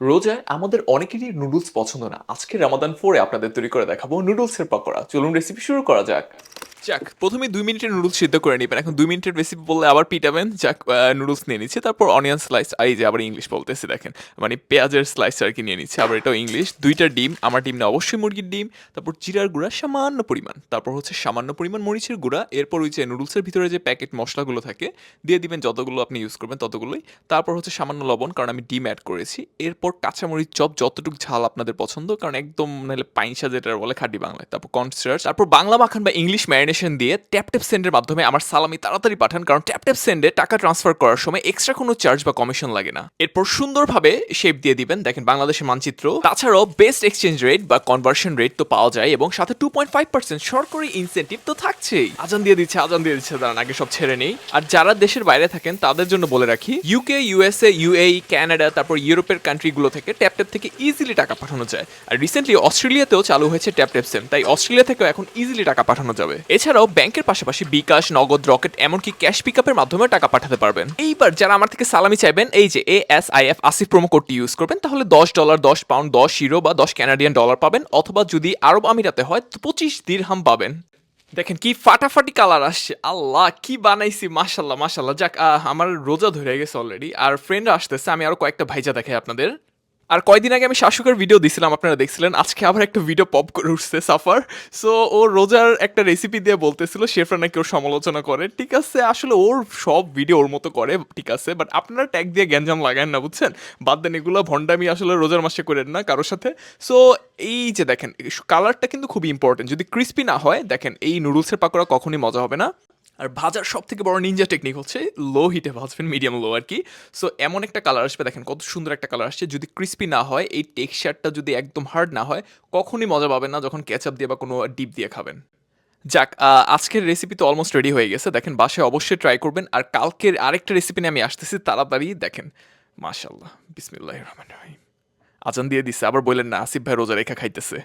রোজায় আমাদের অনেকেরই নুডলস পছন্দ না। আজকে রামাদান 4 এ আপনাদের তৈরি করে দেখাবো নুডলসের পকোড়া। চলুন রেসিপি শুরু করা যাক। যাক, প্রথমে 2 মিনিটের নুডলস সিদ্ধ করে নিবেন। এখন 2 মিনিটের রেসিপি বললে আবার পিটাবেন। যাক, নুডলস নিয়ে নিচ্ছি। তারপর অনিয়ন স্লাইস, এই যে আবার ইংলিশ বলতেছি দেখেন। মানে পেঁয়াজের স্লাইস আরকি নিয়ে নিচ্ছি। আবার এটাও ইংলিশ। ২ টা ডিম, আমার ডিম না অবশ্যই মুরগির ডিম। তারপর জিরার গুঁড়া সামান্য পরিমাণ। তারপর হচ্ছে সামান্য পরিমাণ মরিচের গুঁড়া। এরপর ওই যে নুডলসের ভিতরে যে প্যাকেট মসলাগুলো থাকে দিয়ে দিবেন, যতগুলো আপনি ইউজ করবেন ততগুলোই। তারপর হচ্ছে সামান্য লবণ, কারণ আমি ডিম অ্যাড করেছি। এরপর কাঁচামরিচ চপ, যতটুকু ঝাল আপনাদের পছন্দ, কারণ একদম নাহলে পাইনসা যেটা বলে খাঁটি বাংলায়। তারপর কর্নস্টার্চ, তারপর বাংলা মাখন বা ইংলিশ ম্যারিনেশন দিয়ে ট্যাপ ট্যাপ সেন্ডের মাধ্যমে আমার সালামি তাড়াতাড়ি পাঠান, কারণ ট্যাপ ট্যাপ সেন্ডে টাকা ট্রান্সফার করার সময় এক্সট্রা কোনো চার্জ বা কমিশন লাগে না। এরপর সুন্দরভাবে শেপ দিয়ে দিবেন, দেখেন বাংলাদেশের মানচিত্র। তাছাড়াও বেস্ট এক্সচেঞ্জ রেট বা কনভার্সন রেট তো পাওয়া যায়, এবং সাথে 2.5% সরকারি ইনসেন্টিভ তো থাকছেই। আজান দিয়ে দিচ্ছে, আজান দিয়ে দিচ্ছে, দাঁড়ান আগে সব ছেড়ে নেই। আর যারা দেশের বাইরে থাকেন তাদের জন্য বলে রাখি, ইউকে, ইউএসএ, ইউএই, কানাডা, তারপর ইউরোপের কান্ট্রিগুলো থেকে ট্যাপ ট্যাপ থেকে ইজিলি টাকা পাঠানো যায়। আর রিসেন্টলি অস্ট্রেলিয়াতেও চালু হয়েছে ট্যাপ ট্যাপ সেন্ড, তাই অস্ট্রেলিয়া থেকেও এখন ইজিলি টাকা পাঠানো যাবে। এছাড়াও ব্যাংকের পাশাপাশি বিকাশ, নগদ, রকেট, এমনকি ক্যাশ পিকআপের মাধ্যমে টাকা পাঠাতে পারবেন। এইবার যারা আমার থেকে সালামি চাইবেন, এই যে ASIF আসিফ প্রোমো কোডটি ইউজ করবেন, তাহলে $10, 10 পাউন্ড, 10 ইউরো বা 10 কানাডিয়ান ডলার পাবেন, অথবা যদি আরব আমিরাতে হয় তো 25 দিরহাম পাবেন। দেখেন কি ফাটাফাটি কালার আসছে, আল্লাহ কি বানাইছি, মাশাল্লাহ মাশাল্লাহ। যাক, আমার রোজা ধরে গেছে অলরেডি, আর ফ্রেন্ড আসতেছে, আমি আরো কয়েকটা ভাইজা দেখাই আপনাদের। আর কয়দিন আগে আমি শাশুকের ভিডিও দিছিলাম, আপনারা দেখছিলেন। আজকে আবার একটা ভিডিও পপ করে উঠছে সাফার। সো ও রোজার একটা রেসিপি দিয়ে বলতেছিল শেফরা নাকি ওর সমালোচনা করে। ঠিক আছে, আসলে ওর সব ভিডিও ওর মতো করে, ঠিক আছে, বাট আপনারা ট্যাগ দিয়ে গ্যাঞ্জাম লাগান না, বুঝছেন। বাদ দেন এগুলো, ভণ্ডামি আসলে রোজার মাসে করেন না কারোর সাথে। সো এই যে দেখেন, কালারটা কিন্তু খুবই ইম্পর্টেন্ট। যদি ক্রিস্পি না হয়, দেখেন এই নুডলসের পাকোড়া কখনই মজা হবে না। আর ভাজার সব থেকে বড় নিনজা টেকনিক হচ্ছে লো হিটে ভাজবেন, মিডিয়াম লো আর কি। সো এমন একটা কালার আসবে, দেখেন কত সুন্দর একটা কালার আসছে। যদি ক্রিস্পি না হয়, এই টেক্সচারটা যদি একদম হার্ড না হয়, কখনই মজা পাবেন না যখন কেচাপ দিয়ে বা কোনো ডিপ দিয়ে খাবেন। যাক, আজকের রেসিপি তো অলমোস্ট রেডি হয়ে গেছে। দেখেন বাসায় অবশ্যই ট্রাই করবেন। আর কালকের আরেকটা রেসিপি নিয়ে আমি আসতেছি তাড়াতাড়ি। দেখেন মাশাল্লাহ, বিসমিল্লাহির রহমানির রহিম। আজান দিয়ে দিচ্ছে, আবার বললেন না আসিফ ভাই রোজা রেখা খাইতেছে।